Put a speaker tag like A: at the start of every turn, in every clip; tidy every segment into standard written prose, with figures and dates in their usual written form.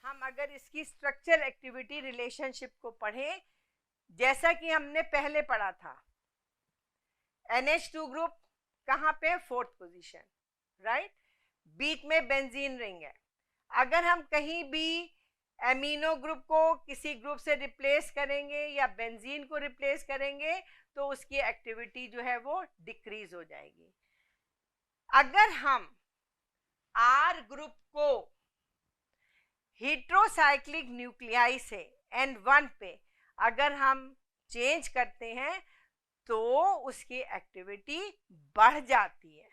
A: हम अगर इसकी स्ट्रक्चर एक्टिविटी रिलेशनशिप को पढ़ें, जैसा कि हमने पहले पढ़ा था, NH2 ग्रुप कहाँ पे, 4th पोजीशन, राइट, बीच में बेंजीन रिंग है। अगर हम कहीं भी एमिनो ग्रुप को किसी ग्रुप से रिप्लेस करेंगे या बेंजीन को रिप्लेस करेंगे तो उसकी एक्टिविटी जो है वो डिक्रीज हो जाएगी। अगर हम R ग्रुप को हेट्रोसाइक्लिक न्यूक्लियाई से N1 पे अगर हम चेंज करते हैं तो उसकी एक्टिविटी बढ़ जाती है,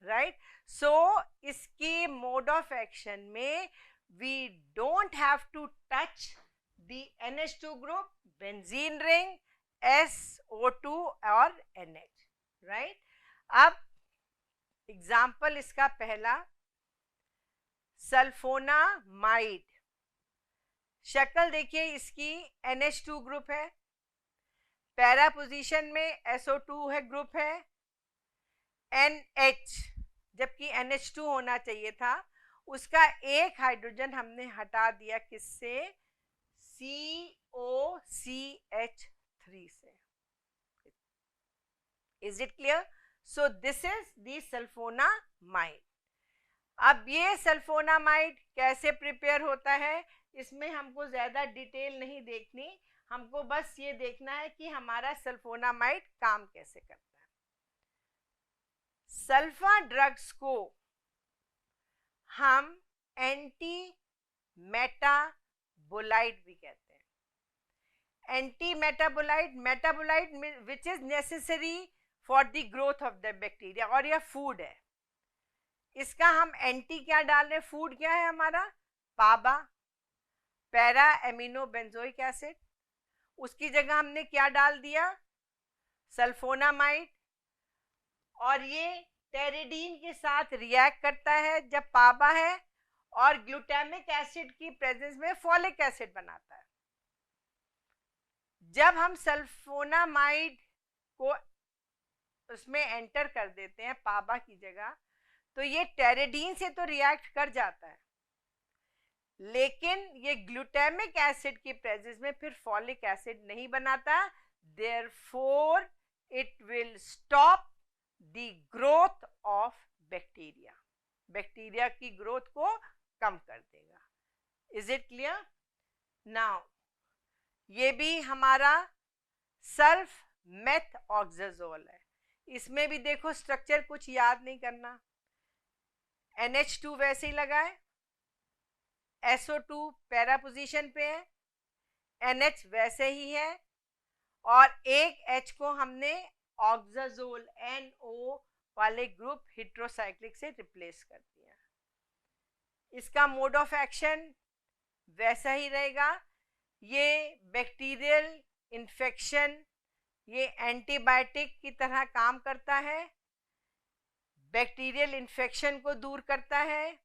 A: राइट। सो इसकी मोड ऑफ एक्शन में we don't have to touch the NH2 group, benzene ring, SO2 और NH, right? अब एग्जाम्पल इसका पहला, सल्फोनामाइड, शक्ल देखिए इसकी, NH2 ग्रुप है, पैरा पोजीशन में SO2 है ग्रुप है, NH जबकि NH2 होना चाहिए था, उसका एक हाइड्रोजन हमने हटा दिया किससे, COCH3 से। Is it clear? So this is the sulphonamide. अब ये सल्फोनामाइड कैसे प्रिपेयर होता है, इसमें हमको ज़्यादा डिटेल नहीं देखनी, हमको बस ये देखना है कि हमारा सल्फोनामाइड काम कैसे करता है। सल्फा ड्रग्स को हम एंटी मेटाबोलाइट भी कहते हैं। Anti metabolite, metabolite which is necessary for the growth of the bacteria, और यह फूड है। इसका हम एंटी क्या डाल रहे हैं, फूड क्या है हमारा, पाबा, पैरा एमिनो बेंजोइक एसिड, उसकी जगह हमने क्या डाल दिया, सल्फोनामाइड, और ये टेरिडीन के साथ रिएक्ट करता है जब पाबा है, और ग्लूटामिक एसिड की प्रेजेंस में फॉलिक एसिड बनाता है। जब हम सल्फोनामाइड को उसमें एंटर कर देते हैं पाबा की जगह, तो ये टेरिडीन से तो रिएक्ट कर जाता है, लेकिन ये ग्लूटामिक एसिड की प्रेजेंस में फिर फॉलिक एसिड नहीं बनाता, therefore it will stop the growth of bacteria, bacteria की ग्रोथ को कम कर देगा। Is it clear? नाउ ये भी हमारा सल्फ मेथऑक्साजोल है, इसमें भी देखो स्ट्रक्चर कुछ याद नहीं करना, NH2 वैसे ही लगा है, SO2 पैरा पोजीशन पे है, NH वैसे ही है, और एक H को हमने ऑक्साजोल NO वाले ग्रुप हेट्रोसाइक्लिक से रिप्लेस कर दिया। इसका मोड ऑफ एक्शन वैसा ही रहेगा, ये बैक्टीरियल इन्फेक्शन, ये एंटीबायोटिक की तरह काम करता है, बैक्टीरियल इन्फेक्शन को दूर करता है,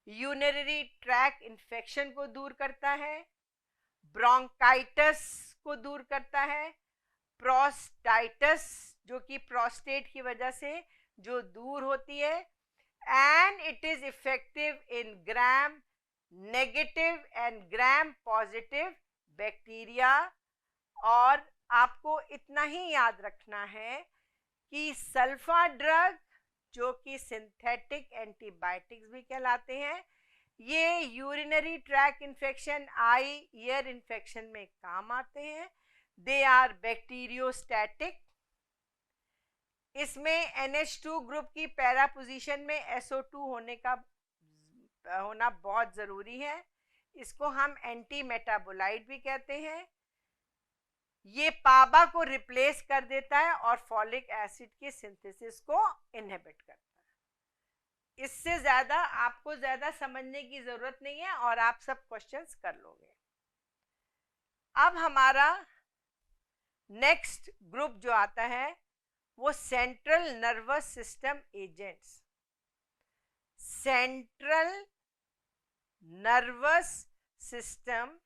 A: यूरिनरी ट्रैक इन्फेक्शन को दूर करता है, ब्रोंकाइटिस को दूर करता है, प्रोस्टाइटिस जो कि प्रोस्टेट की वजह से जो दूर होती है, and it is effective in gram negative and gram positive bacteria. और आपको इतना ही याद रखना है कि सल्फा ड्रग जो कि सिंथेटिक एंटीबायोटिक्स भी कहलाते हैं, ये urinary track infection, eye ear infection में काम आते हैं, दे आर बैक्टीरियोस्टैटिक। इसमें NH2 ग्रुप की पैरा पोजीशन में SO2 होना बहुत ज़रूरी है, इसको हम एंटी मेटाबोलाइट भी कहते हैं। ये पाबा को रिप्लेस कर देता है और फॉलिक एसिड की सिंथेसिस को इनहिबिट करता है। इससे ज़्यादा आपको ज़्यादा समझने की ज़रूरत नहीं है और आप सब क्वेश्चंस कर लोगे। अब हमारा नेक्स्ट ग्रुप जो आता है वो central nervous system agents. Central nervous system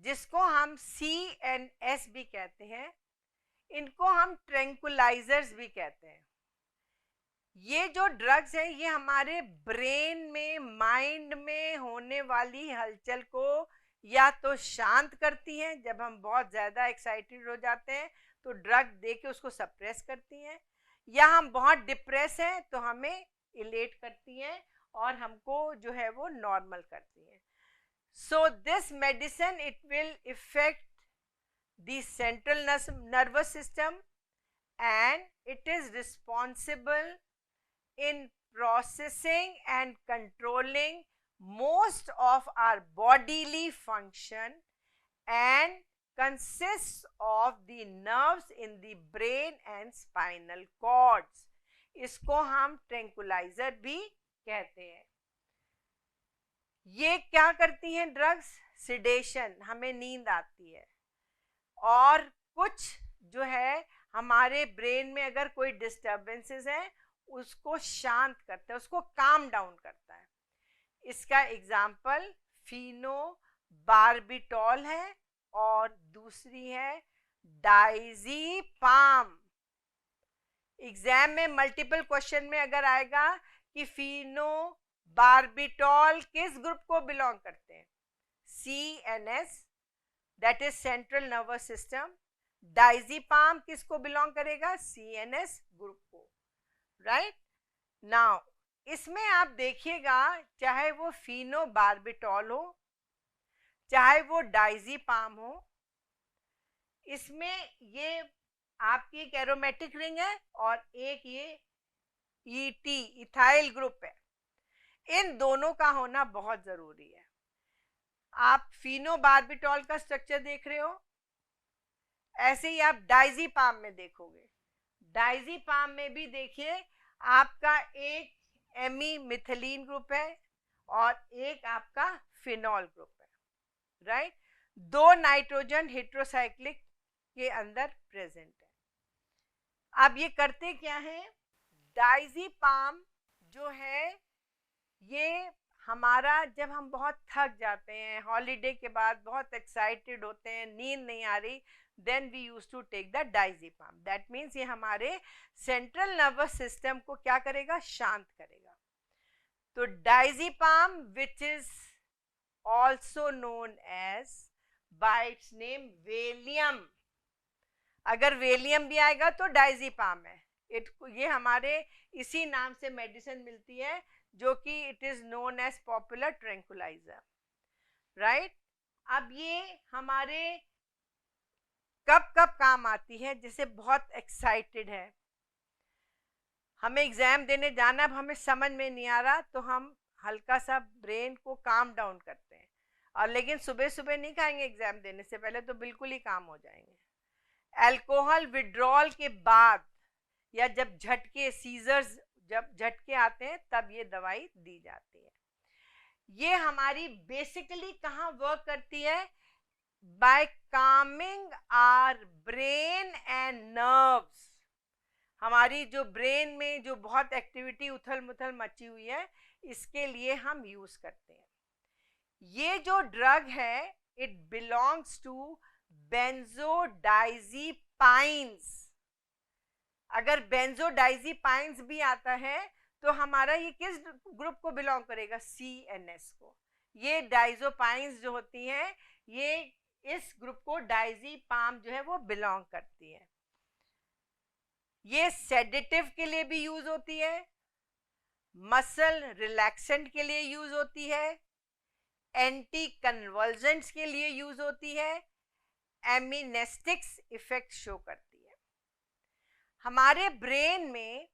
A: जिसको हम CNS भी कहते हैं, इनको हम ट्रैंकुलाइजर्स भी कहते हैं। ये जो ड्रग्स है ये हमारे ब्रेन में, माइंड में होने वाली हलचल को या तो शांत करती हैं, जब हम बहुत ज़्यादा एक्साइटेड हो जाते हैं तो ड्रग दे के उसको सप्रेस करती हैं, या हम बहुत डिप्रेस हैं तो हमें इलेट करती हैं और हमको जो है वो नॉर्मल करती हैं. So this medicine it will effect the central nervous system and it is responsible in processing and controlling most of our bodily function and consists of the nerves in the brain and spinal cords. इसको हम tranquilliser भी कहते हैं. ये क्या करती हैं drugs? Sedation, हमें नींद आती है, और कुछ जो है हमारे ब्रेन में अगर कोई डिस्टर्बेंसेस हैं उसको शांत करता है, उसको काम डाउन करता है. इसका एग्जाम्पल फिनोबार्बिटॉल है और दूसरी है डायज़ीपाम. एग्जाम में मल्टीपल क्वेश्चन में अगर आएगा कि फिनोबार्बिटॉल किस ग्रुप को बिलोंग करते हैं? CNS, that is central nervous system. Diazepam किसको बिलोंग करेगा? CNS ग्रुप को. राइट नाउ इसमें आप देखिएगा, चाहे वो फिनोबार्बिटॉल हो, चाहे वो डायज़ीपाम हो, इसमें ये आपकी एक एरोमेटिक रिंग है और एक ये ET इथाइल ग्रुप है. इन दोनों का होना बहुत जरूरी है. आप फिनोबार्बिटॉल का स्ट्रक्चर देख रहे हो, ऐसे ही आप डायज़ीपाम में देखोगे. डायज़ीपाम में भी देखिए आपका एक एमीमिथिलीन ग्रुप है और एक आपका फिनॉल ग्रुप है. राइट, दो नाइट्रोजन हेट्रोसाइक्लिक के अंदर प्रेजेंट है. अब ये करते क्या है? डायज़ीपाम जो है ये हमारा, जब हम बहुत थक जाते हैं, हॉलीडे के बाद बहुत एक्साइटेड होते हैं, नींद नहीं आ रही, then we used to take the diazepam. That means ये हमारे सेंट्रल नर्वस सिस्टम को क्या करेगा? शांत करेगा. तो diazepam which is also known as by its name valium. अगर वेलियम भी आएगा तो डायज़ीपाम है. ये हमारे इसी नाम से मेडिसिन मिलती है जो कि it is known as popular tranquilliser. Right, अब ये हमारे कब कब काम आती है? जैसे बहुत एक्साइटेड है, हमें एग्जाम देने जाना, अब हमें समझ में नहीं आ रहा, तो हम हल्का सा ब्रेन को काम डाउन करते हैं. और लेकिन सुबह सुबह नहीं खाएंगे, एग्जाम देने से पहले तो बिल्कुल ही काम हो जाएंगे. अल्कोहल विड्रॉल के बाद या जब झटके, सीजर्स जब झटके आते हैं, तब ये दवाई दी जाती है. ये हमारी बेसिकली कहाँ वर्क करती है? by calming our brain and nerves. हमारी जो ब्रेन में जो बहुत एक्टिविटी उथल मुथल मची हुई है, इसके लिए हम यूज करते हैं. ये जो ड्रग है इट बिलोंग्स टू बेंजोडाइज़ीपाइन्स. अगर बेंजोडाइज़ीपाइन्स भी आता है तो हमारा ये किस ग्रुप को बिलोंग करेगा? CNS को. ये डाइज़ोपाइन्स जो होती हैं ये इस ग्रुप को, डायज़ीपाम जो है वो बिलोंग करती है. ये सेडेटिव के लिए भी यूज होती है, मसल रिलैक्सेंट के लिए यूज होती है, एंटी कन्वल्जेंट्स के लिए यूज होती है, एमिनेस्टिक्स इफेक्ट शो करती है. हमारे ब्रेन में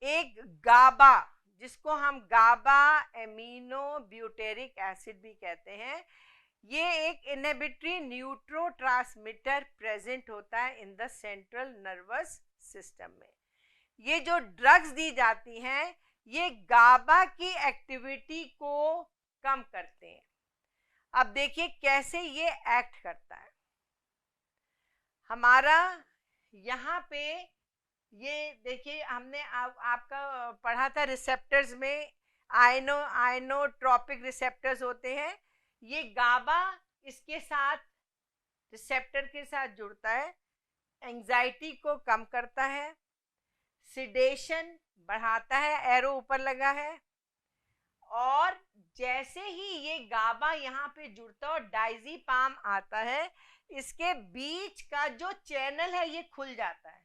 A: एक गाबा, जिसको हम गाबा एमिनो ब्यूटेरिक एसिड भी कहते हैं, ये एक इनहिबिटरी न्यूरोट्रांसमीटर प्रेजेंट होता है in the central nervous system में. ये जो ड्रग्स दी जाती हैं ये गाबा की एक्टिविटी को कम करते हैं. अब देखिए कैसे ये एक्ट करता है. हमारा यहाँ पे ये देखिए, हमने आपका पढ़ा था रिसेप्टर्स में आइनोट्रोपिक रिसेप्टर्स होते हैं. ये गाबा इसके साथ, रिसेप्टर के साथ जुड़ता है, एंजाइटी को कम करता है, सिडेशन बढ़ाता है, एरो ऊपर लगा है, और जैसे ही ये गाबा यहाँ पे जुड़ता है और डायज़ेपाम आता है, इसके बीच का जो चैनल है ये खुल जाता है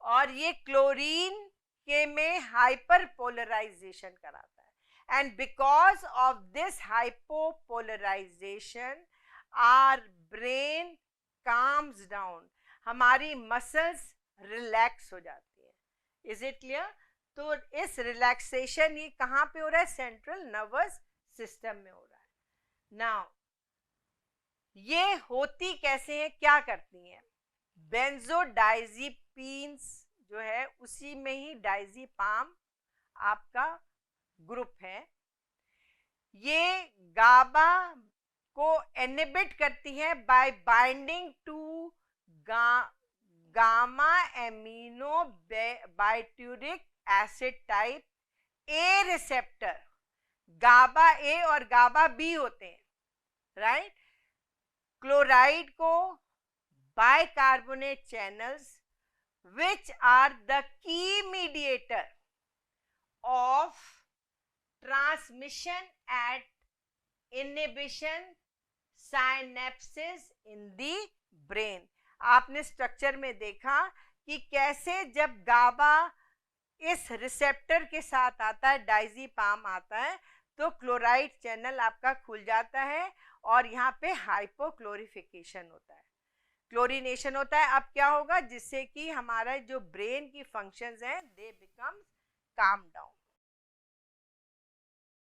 A: और ये क्लोरीन के में हाइपर पोलराइजेशन कराता है। And because of this hypopolarization our brain calms down, हमारी मसल्स रिलैक्स हो जाती है। Is it clear? तो इस रिलैक्सेशन ये कहाँ पे हो रहा है? सेंट्रल नर्वस सिस्टम में हो रहा है। नाउ ये होती कैसे हैं, क्या करती हैं? बेंजोडाइजिपीन्स जो है उसी में ही डायज़ेपाम आपका ग्रुप है। ये गाबा को इनहिबिट करती है by binding to gamma amino butyric acid type A receptor. GABA A और गाबा बी होते हैं, राइट? क्लोराइड को bicarbonate channels which are the key mediator of transmission at inhibition synapses in the brain। आपने structure में देखा कि कैसे जब गाबा इस रिसेप्टर के साथ आता है, डायज़ेपाम आता है, तो क्लोराइड चैनल आपका खुल जाता है और यहाँ पे हाइपोक्लोरिफिकेशन होता है, क्लोरीनेशन होता है। अब क्या होगा? जिससे कि हमारा जो ब्रेन की फंक्शंस हैं दे बिकम काम डाउन।